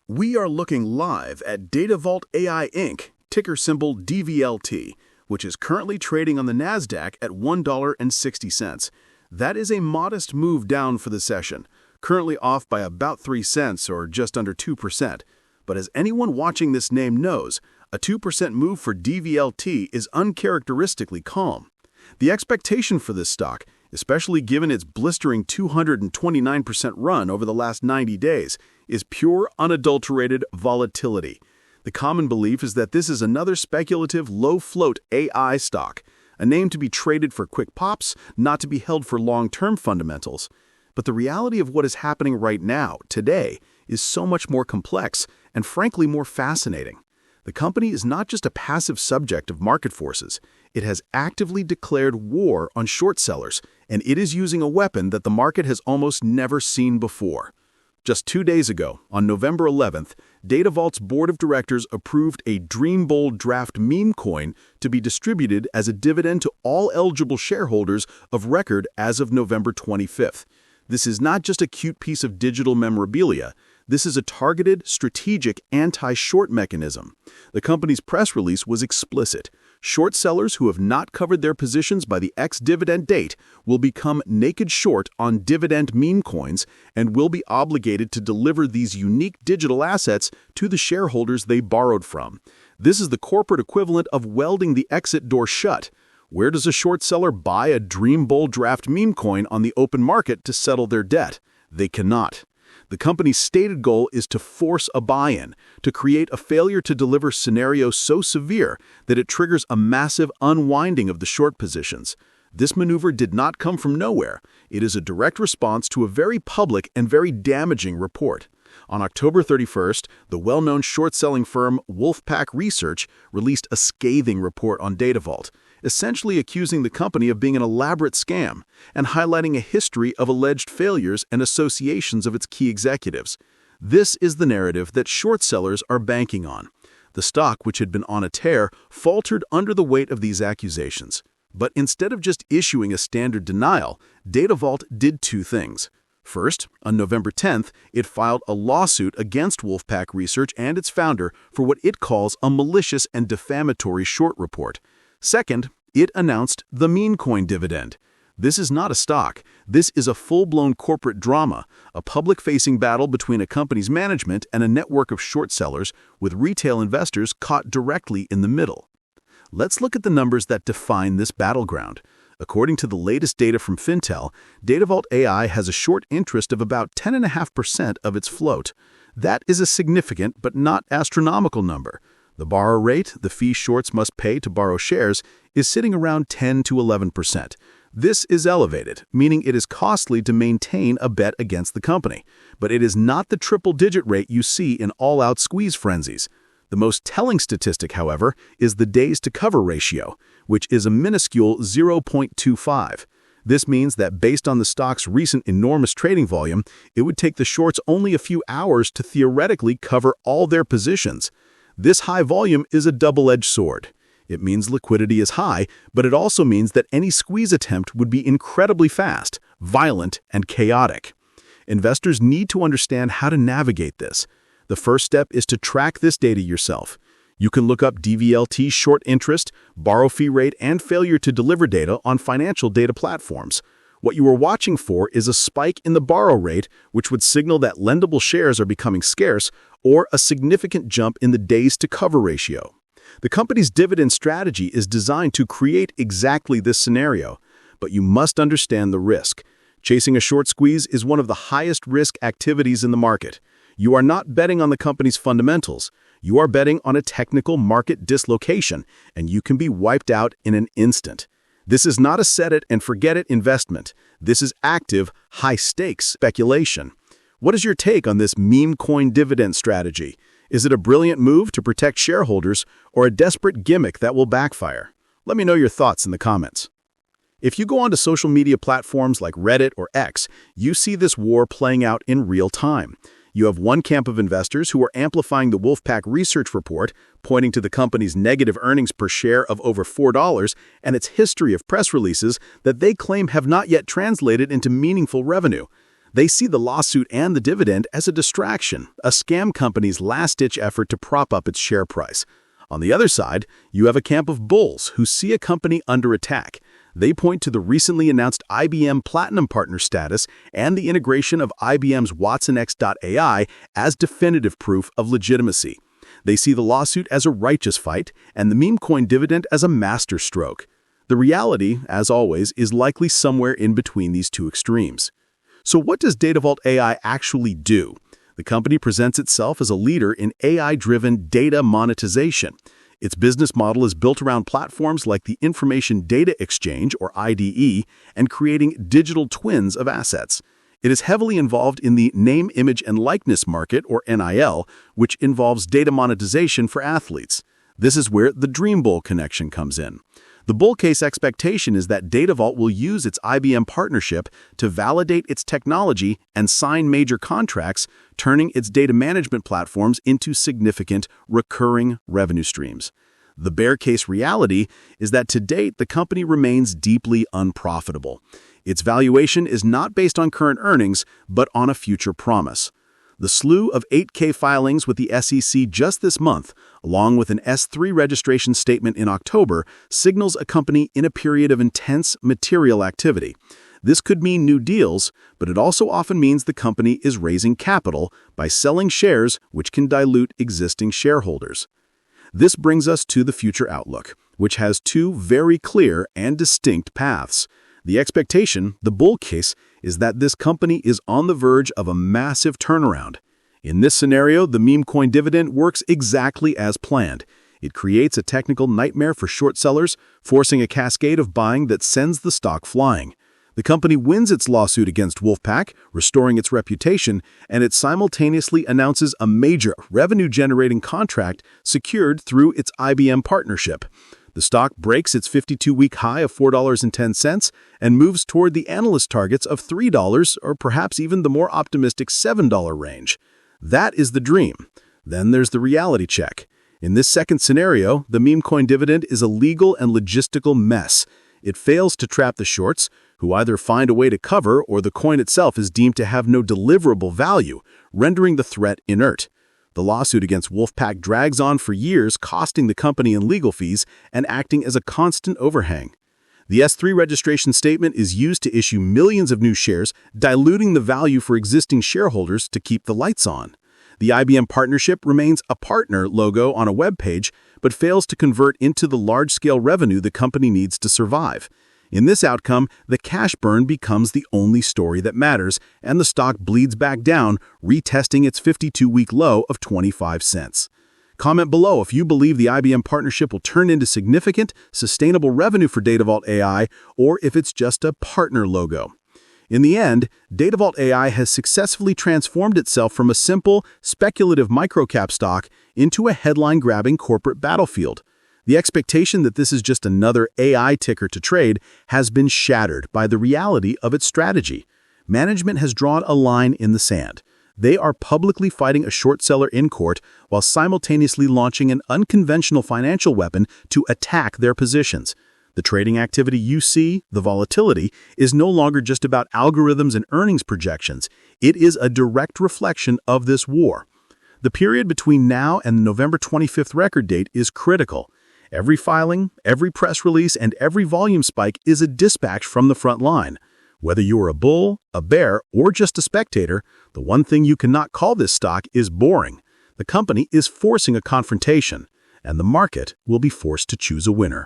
We are looking live at Datavault AI Inc., ticker symbol DVLT, which is currently trading on the NASDAQ at $1.60. That is a modest move down for the session, currently off by about 3 cents or just under 2%. But as anyone watching this name knows, a 2% move for DVLT is uncharacteristically calm. The expectation for this stock, especially given its blistering 229% run over the last 90 days, is pure, unadulterated volatility. The common belief is that this is another speculative, low-float AI stock, a name to be traded for quick pops, not to be held for long-term fundamentals. But the reality of what is happening right now, today, is so much more complex and frankly more fascinating. The company is not just a passive subject of market forces. It has actively declared war on short sellers, and it is using a weapon that the market has almost never seen before. Just 2 days ago, on November 11th, Datavault's board of directors approved a Dreambold draft memecoin to be distributed as a dividend to all eligible shareholders of record as of November 25th. This is not just a cute piece of digital memorabilia. This is a targeted, strategic, anti-short mechanism. The company's press release was explicit. Short sellers who have not covered their positions by the ex-dividend date will become naked short on dividend meme coins and will be obligated to deliver these unique digital assets to the shareholders they borrowed from. This is the corporate equivalent of welding the exit door shut. Where does a short seller buy a Dreambold draft meme coin on the open market to settle their debt? They cannot. The company's stated goal is to force a buy-in, to create a failure-to-deliver scenario so severe that it triggers a massive unwinding of the short positions. This maneuver did not come from nowhere. It is a direct response to a very public and very damaging report. On October 31st, the well-known short-selling firm Wolfpack Research released a scathing report on Datavault, essentially accusing the company of being an elaborate scam and highlighting a history of alleged failures and associations of its key executives. This is the narrative that short sellers are banking on. The stock, which had been on a tear, faltered under the weight of these accusations. But instead of just issuing a standard denial, Datavault did 2 things. First, on November 10th, it filed a lawsuit against Wolfpack Research and its founder for what it calls a malicious and defamatory short report. Second, it announced the memecoin dividend. This is not a stock. This is a full-blown corporate drama, a public-facing battle between a company's management and a network of short sellers with retail investors caught directly in the middle. Let's look at the numbers that define this battleground. According to the latest data from Fintel, Datavault AI has a short interest of about 10.5% of its float. That is a significant but not astronomical number. The borrow rate, the fee shorts must pay to borrow shares, is sitting around 10 to 11%. This is elevated, meaning it is costly to maintain a bet against the company. But it is not the triple-digit rate you see in all-out squeeze frenzies. The most telling statistic, however, is the days-to-cover ratio, which is a minuscule 0.25. This means that based on the stock's recent enormous trading volume, it would take the shorts only a few hours to theoretically cover all their positions. This high volume is a double-edged sword. It means liquidity is high, but it also means that any squeeze attempt would be incredibly fast, violent, and chaotic. Investors need to understand how to navigate this. The first step is to track this data yourself. You can look up DVLT short interest, borrow fee rate, and failure to deliver data on financial data platforms. What you are watching for is a spike in the borrow rate, which would signal that lendable shares are becoming scarce, or a significant jump in the days-to-cover ratio. The company's dividend strategy is designed to create exactly this scenario, but you must understand the risk. Chasing a short squeeze is one of the highest risk activities in the market. You are not betting on the company's fundamentals. You are betting on a technical market dislocation, and you can be wiped out in an instant. This is not a set-it-and-forget-it investment. This is active, high-stakes speculation. What is your take on this meme coin dividend strategy? Is it a brilliant move to protect shareholders or a desperate gimmick that will backfire? Let me know your thoughts in the comments. If you go onto social media platforms like Reddit or X, you see this war playing out in real time. You have one camp of investors who are amplifying the Wolfpack Research report, pointing to the company's negative earnings per share of over $4 and its history of press releases that they claim have not yet translated into meaningful revenue. They see the lawsuit and the dividend as a distraction, a scam company's last-ditch effort to prop up its share price. On the other side, you have a camp of bulls who see a company under attack. They point to the recently announced IBM Platinum Partner status and the integration of IBM's WatsonX.ai as definitive proof of legitimacy. They see the lawsuit as a righteous fight and the memecoin dividend as a masterstroke. The reality, as always, is likely somewhere in between these two extremes. So what does Datavault AI actually do? The company presents itself as a leader in AI-driven data monetization. Its business model is built around platforms like the Information Data Exchange, or IDE, and creating digital twins of assets. It is heavily involved in the name, image, and likeness market, or NIL, which involves data monetization for athletes. This is where the Dream Bull connection comes in. The bull case expectation is that Datavault will use its IBM partnership to validate its technology and sign major contracts, turning its data management platforms into significant, recurring revenue streams. The bear case reality is that to date, the company remains deeply unprofitable. Its valuation is not based on current earnings, but on a future promise. The slew of 8K filings with the SEC just this month, along with an S3 registration statement in October, signals a company in a period of intense material activity. This could mean new deals, but it also often means the company is raising capital by selling shares, which can dilute existing shareholders. This brings us to the future outlook, which has two very clear and distinct paths. The expectation, the bull case, is that this company is on the verge of a massive turnaround. In this scenario, the memecoin dividend works exactly as planned. It creates a technical nightmare for short sellers, forcing a cascade of buying that sends the stock flying. The company wins its lawsuit against Wolfpack, restoring its reputation, and it simultaneously announces a major revenue-generating contract secured through its IBM partnership. The stock breaks its 52-week high of $4.10 and moves toward the analyst targets of $3 or perhaps even the more optimistic $7 range. That is the dream. Then there's the reality check. In this second scenario, the memecoin dividend is a legal and logistical mess. It fails to trap the shorts, who either find a way to cover or the coin itself is deemed to have no deliverable value, rendering the threat inert. The lawsuit against Wolfpack drags on for years, costing the company in legal fees and acting as a constant overhang. The S3 registration statement is used to issue millions of new shares, diluting the value for existing shareholders to keep the lights on. The IBM partnership remains a partner logo on a web page, but fails to convert into the large-scale revenue the company needs to survive. In this outcome, the cash burn becomes the only story that matters, and the stock bleeds back down, retesting its 52-week low of 25 cents. Comment below if you believe the IBM partnership will turn into significant, sustainable revenue for Datavault AI, or if it's just a partner logo. In the end, Datavault AI has successfully transformed itself from a simple, speculative microcap stock into a headline-grabbing corporate battlefield. The expectation that this is just another AI ticker to trade has been shattered by the reality of its strategy. Management has drawn a line in the sand. They are publicly fighting a short seller in court while simultaneously launching an unconventional financial weapon to attack their positions. The trading activity you see, the volatility, is no longer just about algorithms and earnings projections. It is a direct reflection of this war. The period between now and the November 25th record date is critical. Every filing, every press release, and every volume spike is a dispatch from the front line. Whether you are a bull, a bear, or just a spectator, the one thing you cannot call this stock is boring. The company is forcing a confrontation, and the market will be forced to choose a winner.